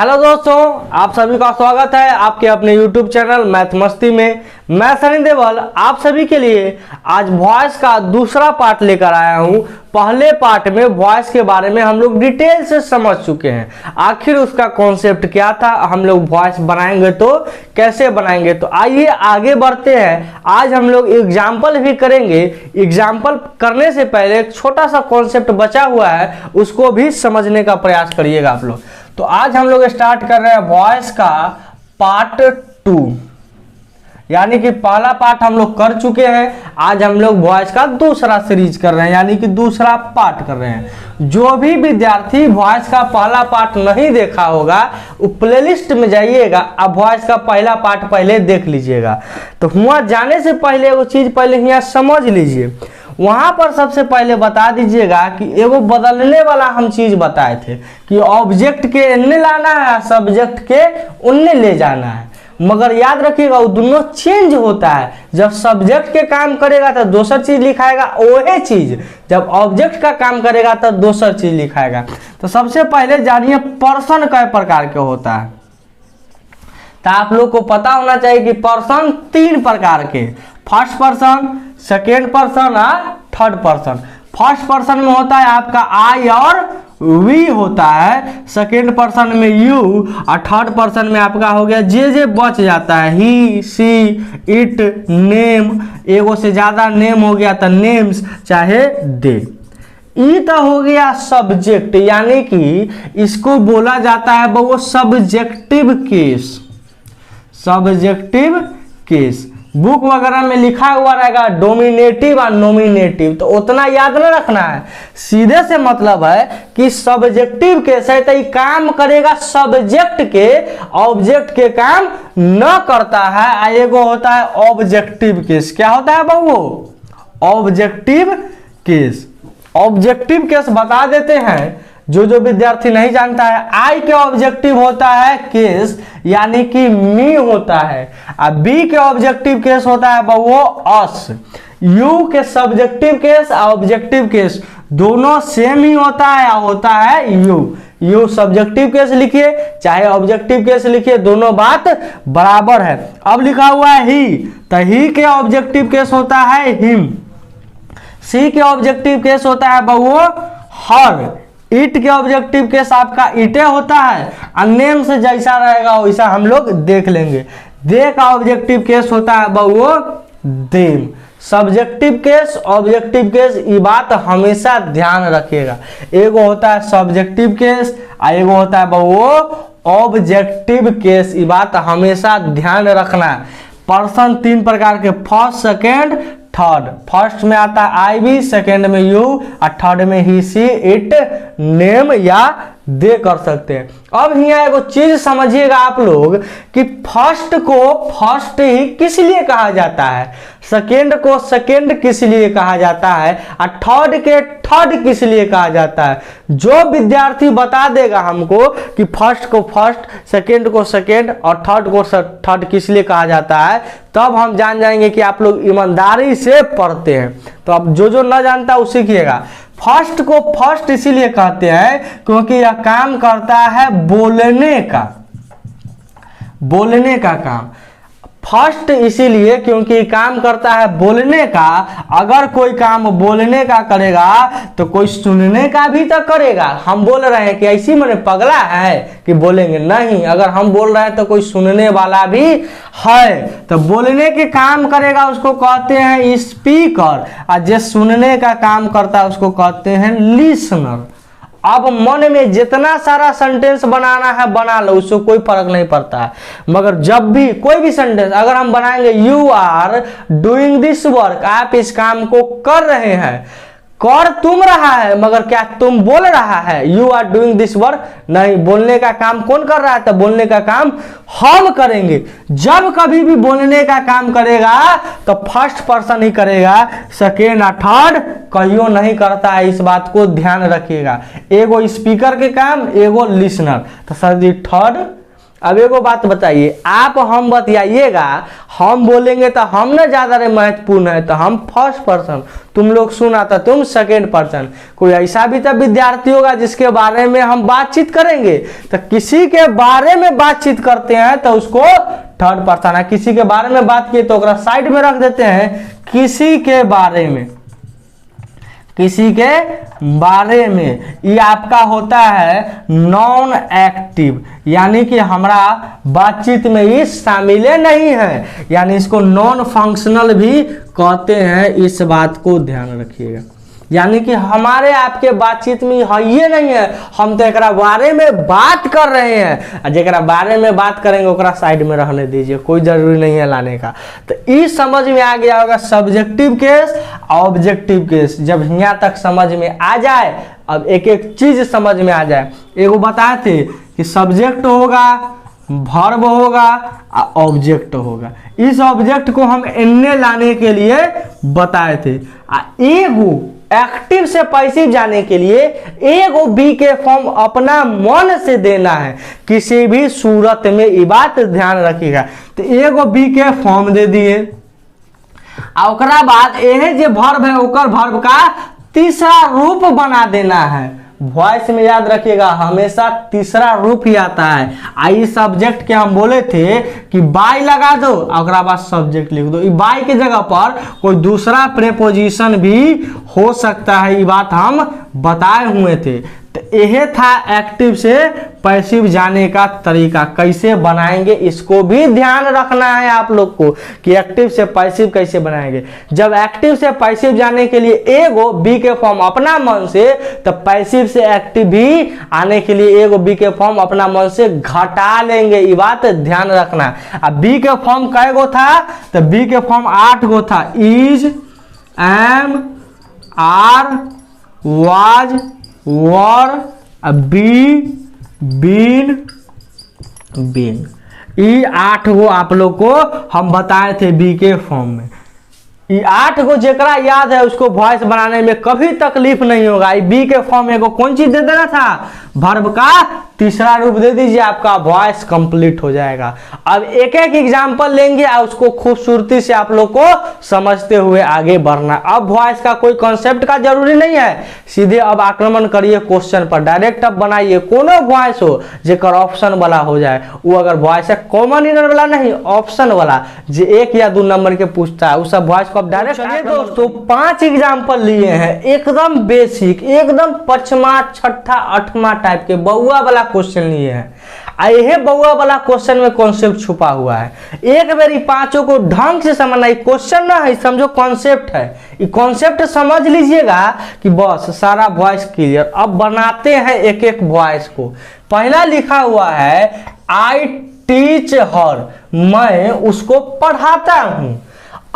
Hello दोस्तों, आप सभी का स्वागत है आपके अपने YouTube चैनल मैथ मस्ती में। मैं सनी देवल आप सभी के लिए आज वॉइस का दूसरा पार्ट लेकर आया हूं। पहले पार्ट में वॉइस के बारे में हम लोग डिटेल से समझ चुके हैं, आखिर उसका कॉन्सेप्ट क्या था, हम लोग वॉइस बनाएंगे तो कैसे बनाएंगे। तो आइए आगे बढ़ते हैं। आज हम लोग एग्जाम्पल भी करेंगे। एग्जाम्पल करने से पहले एक छोटा सा कॉन्सेप्ट बचा हुआ है, उसको भी समझने का प्रयास करिएगा आप लोग। तो आज हम लोग स्टार्ट कर रहे हैं वॉइस का पार्ट 2, यानी कि पहला पार्ट हम लोग कर चुके हैं। आज हम लोग वॉइस का दूसरा सीरीज कर रहे हैं, यानी कि दूसरा पार्ट कर रहे हैं। जो भी विद्यार्थी वॉइस का पहला पार्ट नहीं देखा होगा वो प्लेलिस्ट में जाइएगा, अब वॉइस का पहला पार्ट पहले देख लीजिएगा। तो वहां जाने से पहले वो चीज पहले यहाँ समझ लीजिए। वहां पर सबसे पहले बता दीजिएगा कि एगो बदलने वाला हम चीज बताए थे कि ऑब्जेक्ट के इन्ने लाना है, सब्जेक्ट के उन्ने ले जाना है। मगर याद रखिएगा वो दोनों चेंज होता है। जब सब्जेक्ट के काम करेगा तो दूसर चीज लिखाएगा, वही चीज जब ऑब्जेक्ट का काम करेगा तो दूसर चीज लिखाएगा। तो सबसे पहले जानिए पर्सन कई प्रकार के होता है। तो आप लोग को पता होना चाहिए कि पर्सन 3 प्रकार के, फर्स्ट पर्सन, सेकेंड पर्सन और थर्ड पर्सन। फर्स्ट पर्सन में होता है आपका आई और वी होता है, सेकेंड पर्सन में यू और थर्ड पर्सन में आपका हो गया जे बच जाता है, ही, सी, इट, नेम। एगो से ज्यादा नेम हो गया तो नेम्स चाहे दे। ई तो हो गया सब्जेक्ट, यानी कि इसको बोला जाता है वो subjective case. Subjective case book वगैरह में लिखा हुआ रहेगा डोमिनेटिव और नॉमिनेटिव, तो उतना याद न रखना है। सीधे से मतलब है कि सब्जेक्टिव केस है तो ये काम करेगा सब्जेक्ट के, ऑब्जेक्ट के काम न करता है। एगो होता है ऑब्जेक्टिव केस। क्या होता है बाबू? Objective case. ऑब्जेक्टिव केस बता देते हैं जो विद्यार्थी नहीं जानता है। आई के ऑब्जेक्टिव होता है केस, यानी कि मी होता है। अब बी के ऑब्जेक्टिव केस होता है वो अस। यू के सब्जेक्टिव केस और ऑब्जेक्टिव केस दोनों सेम ही होता है, होता है यू। यू सब्जेक्टिव केस लिखिए चाहे ऑब्जेक्टिव केस लिखिए, दोनों बात बराबर है। अब लिखा हुआ है ही, तो ही के ऑब्जेक्टिव केस होता है हिम। सी के ऑब्जेक्टिव केस होता है वो हर। इट के ऑब्जेक्टिव केस आपका इटे होता है, और नेम से जैसा रहेगा वैसा हम लोग देख लेंगे। दे का ऑब्जेक्टिव केस होता है वो them. Subjective case, objective case, ये बात हमेशा ध्यान रखिएगा। एगो होता है सब्जेक्टिव केस और एगो होता है वो ऑब्जेक्टिव केस, ये बात हमेशा ध्यान रखना है। पर्सन 3 प्रकार के, फर्स्ट, सेकेंड, थर्ड। फर्स्ट में आता है आई वी, सेकेंड में यू और थर्ड में ही, सी, इट, नेम या दे कर सकते हैं। अब यहाँ एगो चीज समझिएगा आप लोग कि फर्स्ट को फर्स्ट ही किस लिए कहा जाता है, सेकेंड को सेकेंड किस लिए कहा जाता है और थर्ड के थर्ड किस लिए कहा जाता है। जो विद्यार्थी बता देगा हमको कि फर्स्ट को फर्स्ट, सेकेंड को सेकेंड और थर्ड को थर्ड किस लिए कहा जाता है, तब हम जान जाएंगे कि आप लोग ईमानदारी से पढ़ते हैं। तो अब जो न जानता है वो सीखिएगा। फर्स्ट को फर्स्ट इसीलिए कहते हैं क्योंकि यह काम करता है बोलने का, बोलने का काम। फर्स्ट इसीलिए क्योंकि काम करता है बोलने का। अगर कोई काम बोलने का करेगा तो कोई सुनने का भी तो करेगा। हम बोल रहे हैं कि ऐसी मैंने पगला है कि बोलेंगे नहीं, अगर हम बोल रहे हैं तो कोई सुनने वाला भी है, तो बोलने के काम करेगा उसको कहते हैं स्पीकर, और जो सुनने का काम करता है उसको कहते हैं लिसनर। अब मन में जितना सारा सेंटेंस बनाना है बना लो, उससे कोई फर्क नहीं पड़ता है। मगर जब भी कोई भी सेंटेंस अगर हम बनाएंगे, you are doing this work, आप इस काम को कर रहे हैं, कर तुम रहा है मगर क्या तुम बोल रहा है? You are doing this work नहीं, बोलने का काम कौन कर रहा है? तो बोलने का काम हम करेंगे। जब कभी भी बोलने का काम करेगा तो फर्स्ट पर्सन ही करेगा, सेकेंड और थर्ड कहियो नहीं करता है। इस बात को ध्यान रखिएगा। एगो स्पीकर के काम, एगो लिसनर। तो सर जी थर्ड अब एगो बात बताइए, आप हम बतियाइएगा, हम बोलेंगे तो हम ना ज़्यादा महत्वपूर्ण है, तो हम फर्स्ट पर्सन, तुम लोग सुना था तुम सेकेंड पर्सन। कोई ऐसा भी तो विद्यार्थी होगा जिसके बारे में हम बातचीत करेंगे, तो किसी के बारे में बातचीत करते हैं तो उसको थर्ड पर्सन है, किसी के बारे में बात किए तो साइड में रख देते हैं किसी के बारे में, किसी के बारे में। ये आपका होता है नॉन एक्टिव, यानी कि हमारा बातचीत में ये शामिल नहीं है, यानी इसको नॉन फंक्शनल भी कहते हैं। इस बात को ध्यान रखिएगा, यानी कि हमारे आपके बातचीत में ये नहीं है, हम तो एक बारे में बात कर रहे हैं, जरा बारे में बात करेंगे ओकरा साइड में रहने दीजिए, कोई जरूरी नहीं है लाने का। तो इस समझ में आ गया होगा सब्जेक्टिव केस, ऑब्जेक्टिव केस। जब यहाँ तक समझ में आ जाए, अब एक एक चीज समझ में आ जाए। एगो बताए थे कि सब्जेक्ट होगा, वर्ब होगा, ऑब्जेक्ट होगा। इस ऑब्जेक्ट को हम एन्ने लाने के लिए बताए थे। एगो एक्टिव से पैसिव जाने के लिए एगो बी के फॉर्म अपना मन से देना है, किसी भी सूरत में। ये बात ध्यान रखिएगा। तो एगो बी के फॉर्म दे दिए, ओकरा बाद यह जो वर्ब है ओकर वर्ब का तीसरा रूप बना देना है। वॉइस में याद रखिएगा हमेशा तीसरा रूप ही आता है। आई सब्जेक्ट के हम बोले थे कि बाय लगा दो, ओकरा बाद सब्जेक्ट लिख दो। बाय के जगह पर कोई दूसरा प्रेपोजिशन भी हो सकता है, ये बात हम बताए हुए थे। तो यह था एक्टिव से पैसिव जाने का तरीका, कैसे बनाएंगे इसको भी ध्यान रखना है आप लोग को कि एक्टिव से पैसिव कैसे बनाएंगे। जब एक्टिव से पैसिव जाने के लिए एगो बी के फॉर्म अपना मन से, तो पैसिव से एक्टिव भी आने के लिए एगो बी के फॉर्म अपना मन से घटा लेंगे, ये बात ध्यान रखना। अब बी के फॉर्म कै गो था, तो बी के फॉर्म 8 गो था। Is, am, are, was, were, be, been, been. ये 8 गो आप लोग को हम बताए थे बी के फॉर्म में। ये 8 गो जेकरा याद है उसको वॉइस बनाने में कभी तकलीफ नहीं होगा। ये बी के फॉर्म में कौन चीज दे देना था, वर्ब का तीसरा रूप दे दीजिए, आपका वॉइस कंप्लीट हो जाएगा। अब एक एक एग्जांपल लेंगे और उसको खूबसूरती से आप लोग को समझते हुए आगे बढ़ना। अब वॉइस का कोई कॉन्सेप्ट का जरूरी नहीं है, सीधे अब आक्रमण करिए क्वेश्चन पर, डायरेक्ट अब बनाइए। कोनो वॉइस हो जेकर ऑप्शन वाला हो जाए, वो अगर वॉइस है कॉमन इनर वाला नहीं, ऑप्शन वाला जो 1 या 2 नंबर के पूछता है, उस सब वॉइस को अब डायरेक्ट। चलिए दोस्तों 5 एग्जाम्पल लिए हैं, एकदम बेसिक, एकदम 5वां 6ठा 8वां टाइप के बउआ वाला क्वेश्चन लिए हैं। यह बउआ वाला क्वेश्चन में कॉन्सेप्ट छुपा हुआ है। एक बार 5 को ढंग से समझना, ये क्वेश्चन ना है, समझो कॉन्सेप्ट है। ये कॉन्सेप्ट समझ लीजिएगा कि बस सारा वॉइस क्लियर। अब बनाते हैं एक एक वॉइस को। पहला लिखा हुआ है आई टीच हर, मैं उसको पढ़ाता हूं।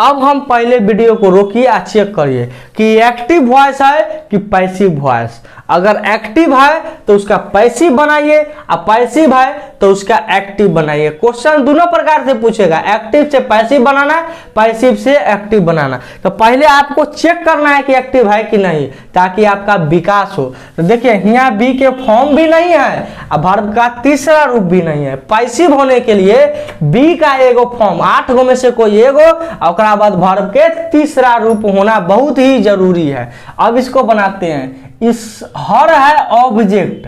अब हम पहले वीडियो को रोकिए, चेक करिए कि एक्टिव वॉइस है कि पैसिव वॉइस। अगर एक्टिव है तो उसका पैसिव बनाइए, और पैसिव है तो उसका एक्टिव बनाइए। क्वेश्चन दोनों प्रकार से पूछेगा, एक्टिव से पैसिव बनाना, पैसिव से एक्टिव बनाना। तो पहले आपको चेक करना है कि एक्टिव है कि नहीं, ताकि आपका विकास हो। तो देखिए यहाँ बी के फॉर्म भी नहीं है और वर्ब का तीसरा रूप भी नहीं है। पैसिव होने के लिए बी का एगो फॉर्म, 8 गो में से कोई एगो, और बाद वर्ब के तीसरा रूप होना बहुत ही जरूरी है। अब इसको बनाते हैं। इस हर है ऑब्जेक्ट।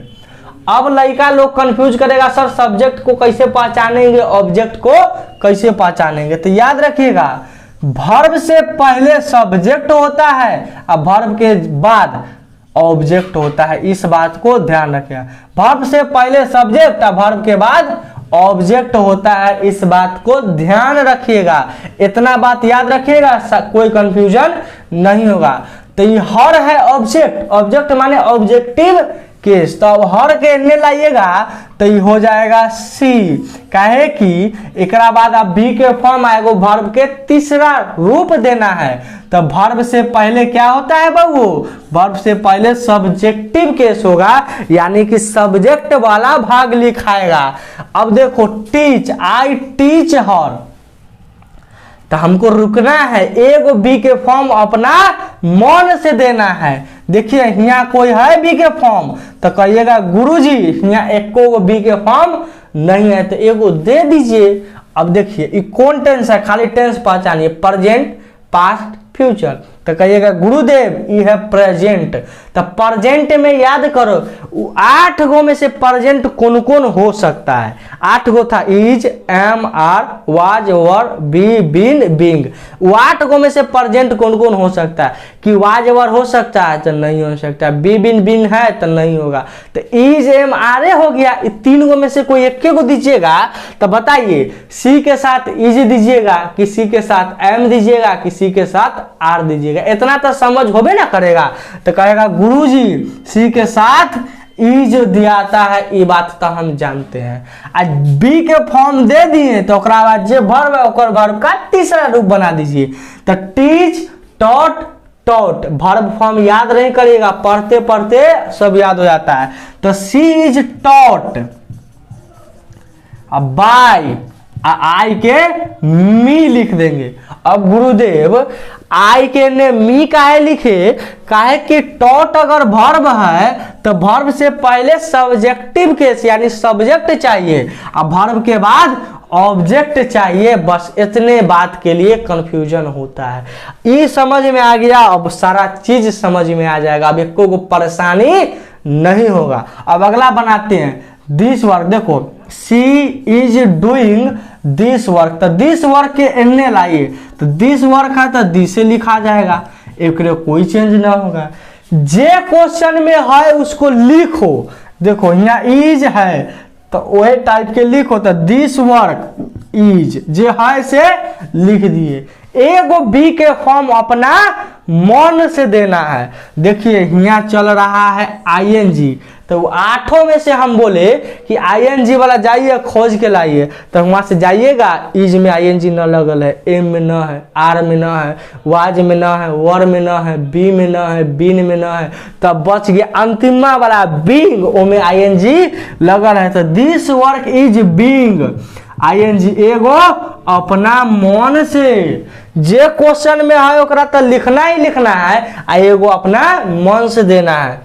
अब लड़का लोग कंफ्यूज करेगा, सर सब्जेक्ट को कैसे पहचानेंगे, ऑब्जेक्ट को कैसे पहचानेंगे। तो याद रखिएगा वर्ब से पहले सब्जेक्ट होता है और वर्ब के बाद ऑब्जेक्ट होता है, इस बात को ध्यान रखिएगा। वर्ब से पहले सब्जेक्ट और वर्ब के बाद ऑब्जेक्ट होता है, इस बात को ध्यान रखिएगा। इतना बात याद रखिएगा, कोई कंफ्यूजन नहीं होगा। तो ये हर है ऑब्जेक्ट, ऑब्जेक्ट माने ऑब्जेक्टिव केस। तो अब हर के एने लाइएगा तो ये हो जाएगा सी, काहे कि एकरा बाद अब बी के फॉर्म आएगा, वर्ब के तीसरा रूप देना है। तो वर्ब से पहले क्या होता है बाबू, वर्ब से पहले सब्जेक्टिव केस होगा, यानी कि सब्जेक्ट वाला भाग लिखाएगा। अब देखो टीच, आई टीच हर, तो हमको रुकना है, एगो बी के फॉर्म अपना मन से देना है। देखिए यहाँ कोई है बी के फॉर्म तो कहिएगा गुरुजी यहाँ एको गो बी के फॉर्म नहीं है तो एगो दे दीजिए। अब देखिए ये कौन टेंस है, खाली टेंस पहचानिए, प्रेजेंट, पास्ट, फ्यूचर। तो कहिएगा गुरुदेव ये है प्रेजेंट। तो प्रेजेंट में याद करो 8 गो में से प्रेजेंट कौन कौन हो सकता है। 8 गो था, is, am, are, was, were, be, been, being. 8 go में से प्रेजेंट कौन कौन हो सकता है कि वाज वर हो सकता है तो नहीं हो सकता, बी बीन बीन है तो नहीं होगा। तो इज, एम, आर हो गया। 3 गो में से कोई एक को दीजिएगा तो बताइए सी के साथ इज दीजिएगा कि सी के साथ एम दीजिएगा कि सी के साथ आर दीजिएगा। इतना तो समझ होबे ना करेगा। तो कहेगा गुरुजी सी के साथ ई जो दियाता है ये बात तो हम जानते हैं। आज बी के फॉर्म दे दिए तो ओकरा बाद जे वर्ब है ओकर वर्ब का तीसरा रूप बना दीजिए। तो teach, taught, taught verb form याद नहीं करिएगा, पढ़ते पढ़ते सब याद हो जाता है। तो सी इज टॉट, अब बाय आई के मी लिख देंगे। अब गुरुदेव आई के ने मी काहे लिखे, काहे कि टॉट अगर वर्ब है तो वर्ब से पहले सब्जेक्टिव केस यानी सब्जेक्ट चाहिए, अब वर्ब के बाद ऑब्जेक्ट चाहिए। बस इतने बात के लिए कंफ्यूजन होता है। ये समझ में आ गया, अब सारा चीज समझ में आ जाएगा, अब एको को परेशानी नहीं होगा। अब अगला बनाते हैं दिस वर्क। देखो सी इज डूइंग दिस वर्क, तो दिस वर्क के एन्ने लाइए तो दिस वर्क है तो दिस से लिखा जाएगा, एक कोई चेंज ना होगा। जे क्वेश्चन में है उसको लिखो। देखो यहाँ इज है तो वही टाइप के लिखो, तो दिस वर्क इज जे है से लिख दिए। एगो बी के फॉर्म अपना मन से देना है। देखिए यहाँ चल रहा है आईएनजी, तो 8 में से हम बोले कि आईएनजी वाला जाइए खोज के लाइए, तो वहां से जाइएगा इज में आईएनजी न लगल है, एम में न है, आर में न है, वाज में न है, वर में न है, बी में न है, बीन में न है, तब बच गया अंतिमा वाला बींग, ओ में आईएनजी लगल है। तो this work is being, ING एगो अपना मन से। जे क्वेश्चन में है ओकरा तो लिखना ही लिखना है, आ एगो अपना मन से देना है।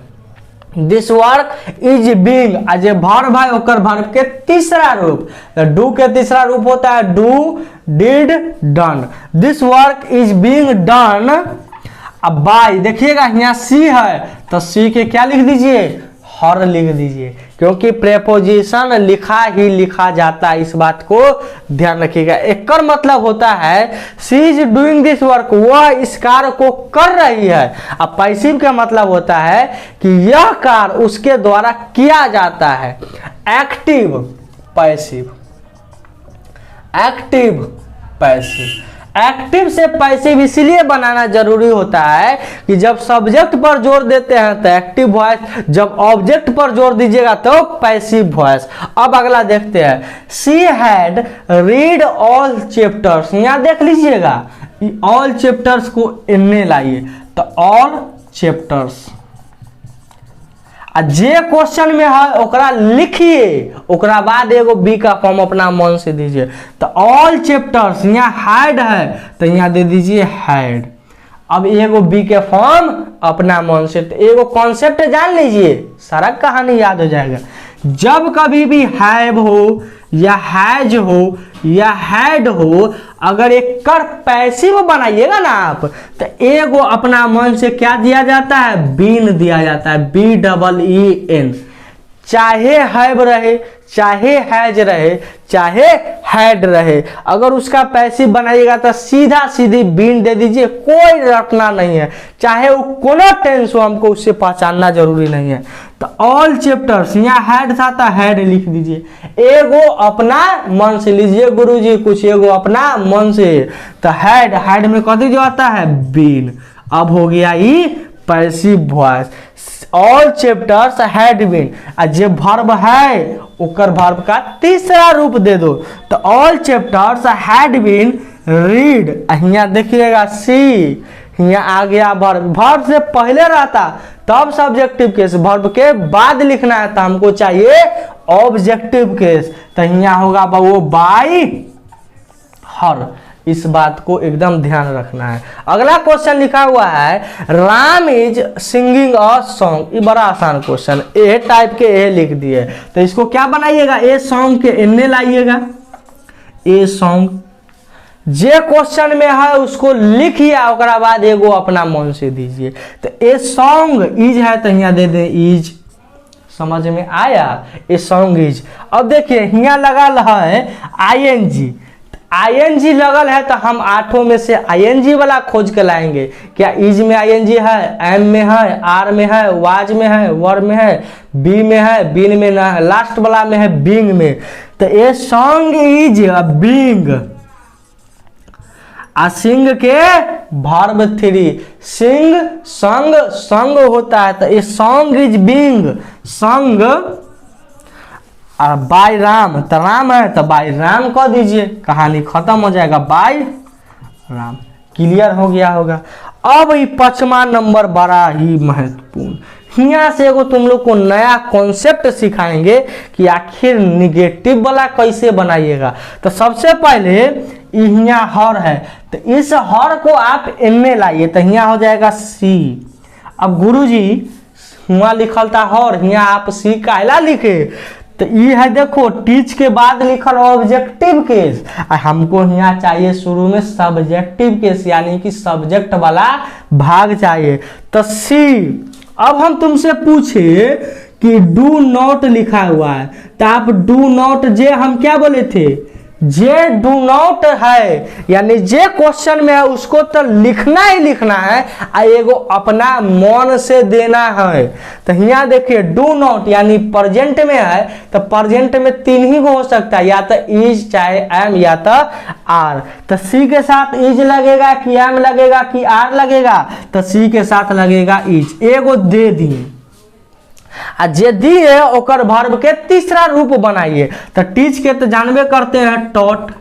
दिस वर्क इज बीइंग, आज वर्ब है ओकर वर्ब के तीसरा रूप, डू के तीसरा रूप होता है do, did, done. This work is being done. अब बाय देखिएगा यहाँ सी है तो सी के क्या लिख दीजिए, हर लिख दीजिए, क्योंकि प्रेपोजिशन लिखा ही लिखा जाता है, इस बात को ध्यान रखिएगा। एक मतलब होता है सी इज डूइंग दिस वर्क, वह इस कार्य को कर रही है। अब पैसिव का मतलब होता है कि यह कार्य उसके द्वारा किया जाता है। Active, passive, active, passive. Active से पैसिव इसलिए बनाना जरूरी होता है कि जब सब्जेक्ट पर जोर देते हैं तो एक्टिव वॉइस, जब ऑब्जेक्ट पर जोर दीजिएगा तो पैसिव वॉइस। अब अगला देखते हैं, she had read all chapters. यहाँ देख लीजिएगा ऑल चैप्टर्स को इनने लाइए तो ऑल चैप्टर्स, जे क्वेश्चन में है ओकरा लिखिए, ओकरा बाद एगो बी का फॉर्म अपना मन से दीजिए। तो ऑल चैप्टर्स, यहाँ हैड है तो यहाँ दे दीजिए हैड। अब एगो बी के फॉर्म अपना मन से, तो एगो कॉन्सेप्ट जान लीजिए, सारा कहानी याद हो जाएगा। जब कभी भी हैव हो या हैज हो या हैड हो, अगर एक कर पैसिव बनाइएगा ना आप, तो एगो अपना मन से क्या दिया जाता है, बीन दिया जाता है, BEEN। चाहे हैव रहे, चाहे हैज रहे, चाहे हैड रहे, अगर उसका पैसिव बनाइएगा तो सीधा सीधी बीन दे दीजिए, कोई रखना नहीं है, चाहे वो कोनो टेंस हो, हमको उससे पहचानना जरूरी नहीं है। तो ऑल चैप्टर्स, यहाँ हैड था तो हैड लिख दीजिए, एगो अपना मन से लीजिए गुरुजी, कुछ एगो अपना मन से। तो हैड, हैड में कथी जो आता है, बीन। अब हो गया ये passive voice. All chapters had been, जे वर्ब है ओकर वर्ब का तीसरा रूप दे दो। तो all chapters had been read, यहाँ देखिएगा सी, यहाँ आ गया वर्ब, वर्ब से पहले रहता तब सब्जेक्टिव केस, वर्ब के बाद लिखना है तो हमको चाहिए ऑब्जेक्टिव केस। तो यहाँ होगा वो बाय हर, इस बात को एकदम ध्यान रखना है। अगला क्वेश्चन लिखा हुआ है Ram is singing a song. ये बड़ा आसान क्वेश्चन, ए टाइप के ए लिख दिए, तो इसको क्या बनाइएगा, ए सॉन्ग के एने लाइएगा, ए सॉन्ग जे क्वेश्चन में है उसको लिखिए, ओकरा बाद एगो अपना मन से दीजिए। तो ए सॉन्ग इज है तो यहाँ दे दे इज, समझ में आया, ए सॉन्ग इज। अब देखिए यहाँ लगल है आईएनजी, आईएनजी लगल है तो हम आठों में से आईएनजी वाला खोज के लाएंगे। क्या इज में आईएनजी है, एम में है, आर में है, वाज में है, वर में है, बी में है, बीन में ना है, लास्ट वाला में है बींग में। तो ए सॉन्ग इज बींग, आ सिंग के वर्ब 3, सिंग संग संग होता है, तो a song is being sung by Ram, तो राम है तो बाय राम कह दीजिए, कहानी खत्म हो जाएगा, बाय राम। क्लियर हो गया होगा। अब ये 5वां नंबर बड़ा ही महत्वपूर्ण, यहाँ से एगो तुम लोग को नया कॉन्सेप्ट सिखाएंगे कि आखिर निगेटिव वाला कैसे बनाइएगा। तो सबसे पहले यहाँ हर है, तो इस हर को आप एने लाइए, तो यहाँ हो जाएगा सी। अब गुरुजी हुआ लिखल था हर, यहाँ आप सी काला लिखे, तो ये है देखो टीच के बाद लिखल ऑब्जेक्टिव केस, हमको यहाँ चाहिए शुरू में सब्जेक्टिव केस, यानी कि सब्जेक्ट वाला भाग चाहिए, तो सी। अब हम तुमसे पूछे कि डू नॉट लिखा हुआ है, तो आप डू नॉट जे हम क्या बोले थे, जे डू नॉट है, यानी जे क्वेश्चन में है उसको तो लिखना ही लिखना है, एगो अपना मन से देना है। तो यहाँ देखिए डू नॉट यानी प्रेजेंट में है, तो प्रेजेंट में 3 ही हो सकता है, या तो इज चाहे एम या तो आर। तो सी के साथ इज लगेगा कि एम लगेगा कि आर लगेगा, तो सी के साथ लगेगा इज, एगो दे दिए। आ जे दिए ओकर वर्ब के तीसरा रूप बनाइए, तो टीच के तो जानबे करते हैं टॉट,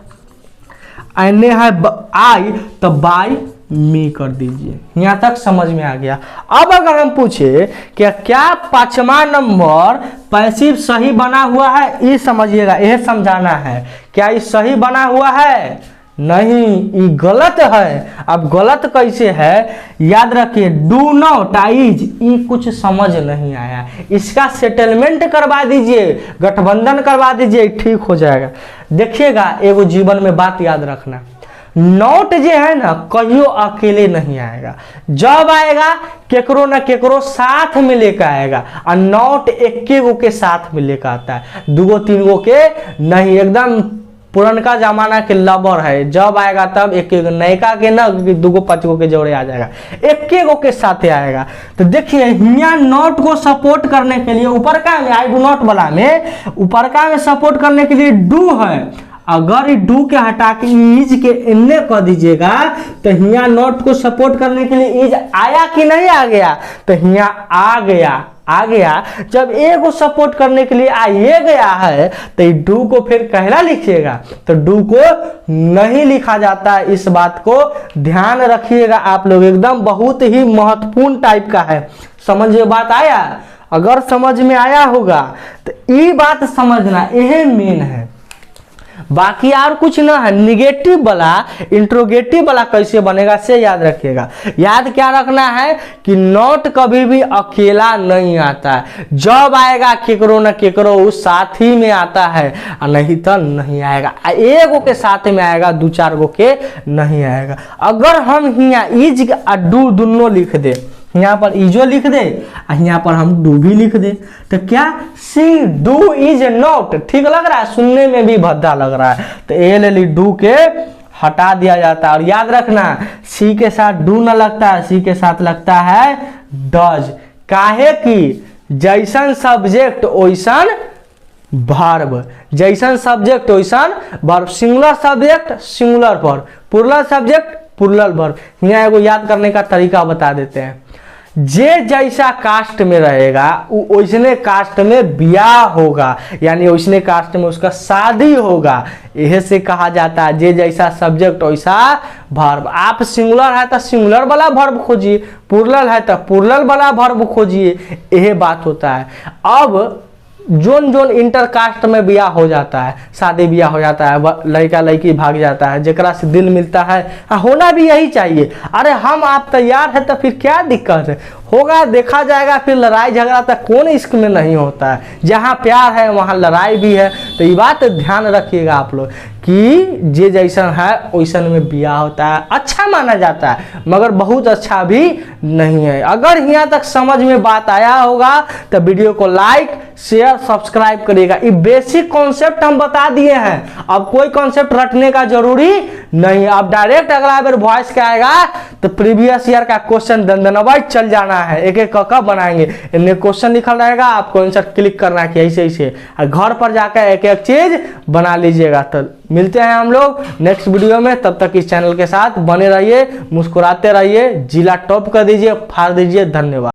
एने है आई तो बाय मी कर दीजिए। यहाँ तक समझ में आ गया। अब अगर हम पूछे कि क्या 5वां नंबर पैसिव सही बना हुआ है, ये समझिएगा, यह समझाना है। क्या ये सही बना हुआ है? नहीं, ये गलत है। अब गलत कैसे है याद रखिए, डू नॉट आइज, ये कुछ समझ नहीं आया, इसका सेटलमेंट करवा दीजिए, गठबंधन करवा दीजिए, ठीक हो जाएगा। देखिएगा एगो जीवन में बात याद रखना, नॉट जो है ना कहियो अकेले नहीं आएगा, जब आएगा केकरो ना केकरो साथ में लेकर आएगा, और नॉट एक गो के साथ में लेकर आता है, 2-3 गो के नहीं। एकदम पुरनका जमाना के लबर है, जब आएगा तब एक नयका के ना 2-5 गो के जोड़े आ जाएगा, एक गो के साथ आएगा। तो देखिए यहाँ नॉट को सपोर्ट करने के लिए ऊपर का में आई डू नॉट वाला में ऊपर का में सपोर्ट करने के लिए डू है। अगर डू के हटा के इज के इन्ने कर दीजिएगा, तो यहाँ नॉट को सपोर्ट करने के लिए इज आया कि नहीं आ गया, तो यहाँ आ गया। जब ए को सपोर्ट करने के लिए आइए गया है, तो डू को फिर कहला लिखिएगा, तो डू को नहीं लिखा जाता है। इस बात को ध्यान रखिएगा आप लोग, एकदम बहुत ही महत्वपूर्ण टाइप का है। समझिए बात आया? अगर समझ में आया होगा तो ये बात समझना, यह मेन है, बाकी और कुछ ना है। निगेटिव वाला इंट्रोगेटिव वाला कैसे बनेगा से याद रखिएगा। याद क्या रखना है कि नॉट कभी भी अकेला नहीं आता है, जब आएगा केकरो न केकरो उस साथी में आता है, और नहीं तो नहीं आएगा, एगो के साथ में आएगा, 2-4 गो के नहीं आएगा। अगर हम यहाँ इज और डू दोनों लिख दे, यहाँ पर इजो लिख दे और यहाँ पर हम डू भी लिख दे, तो क्या सी डू इज नॉट ठीक लग रहा है, सुनने में भी भद्दा लग रहा है, तो एल डू के हटा दिया जाता है। और याद रखना सी के साथ डू न लगता है, सी के साथ लगता है डज, काहे कि जैसन सब्जेक्ट वैसन वर्ब, जैसन सब्जेक्ट वैसन verb, singular subject singular verb, plural subject plural verb. यहाँ एगो याद करने का तरीका बता देते हैं, जे जैसा कास्ट में रहेगा वैसने कास्ट में ब्याह होगा, यानी वैसने कास्ट में उसका शादी होगा, यह से कहा जाता है जे जैसा सब्जेक्ट वैसा वर्ब। आप सिंगुलर है तो सिंगुलर वाला वर्ब खोजिए, प्लूरल है तो प्लूरल वाला वर्ब खोजिए, यह बात होता है। अब जोन जोन इंटर कास्ट में ब्याह हो जाता है, शादी ब्याह हो जाता है, लड़का लड़की भाग जाता है, जेकरा से दिल मिलता है। होना भी यही चाहिए। अरे हम आप तैयार है तो फिर क्या दिक्कत है, होगा देखा जाएगा। फिर लड़ाई झगड़ा तक कौन इश्क में नहीं होता है, जहाँ प्यार है वहाँ लड़ाई भी है। तो ये बात ध्यान रखिएगा आप लोग कि जे जैसन है वैसन में ब्याह होता है, अच्छा माना जाता है, मगर बहुत अच्छा भी नहीं है। अगर यहाँ तक समझ में बात आया होगा तो वीडियो को लाइक शेयर सब्सक्राइब करिएगा। ये बेसिक कॉन्सेप्ट हम बता दिए हैं, अब कोई कॉन्सेप्ट रटने का जरूरी नहीं। अब डायरेक्ट अगला बार वॉइस का आएगा तो प्रीवियस ईयर का क्वेश्चन दंदनाबाज चल जाना है, एक एक कब बनाएंगे। इनमें क्वेश्चन लिखा रहेगा, आपको आंसर क्लिक करना है कि ऐसे ऐसे, घर पर जाकर एक एक चीज बना लीजिएगा। तो मिलते हैं हम लोग नेक्स्ट वीडियो में, तब तक इस चैनल के साथ बने रहिए, मुस्कुराते रहिए, जिला टॉप कर दीजिए, फाड़ दीजिए। धन्यवाद।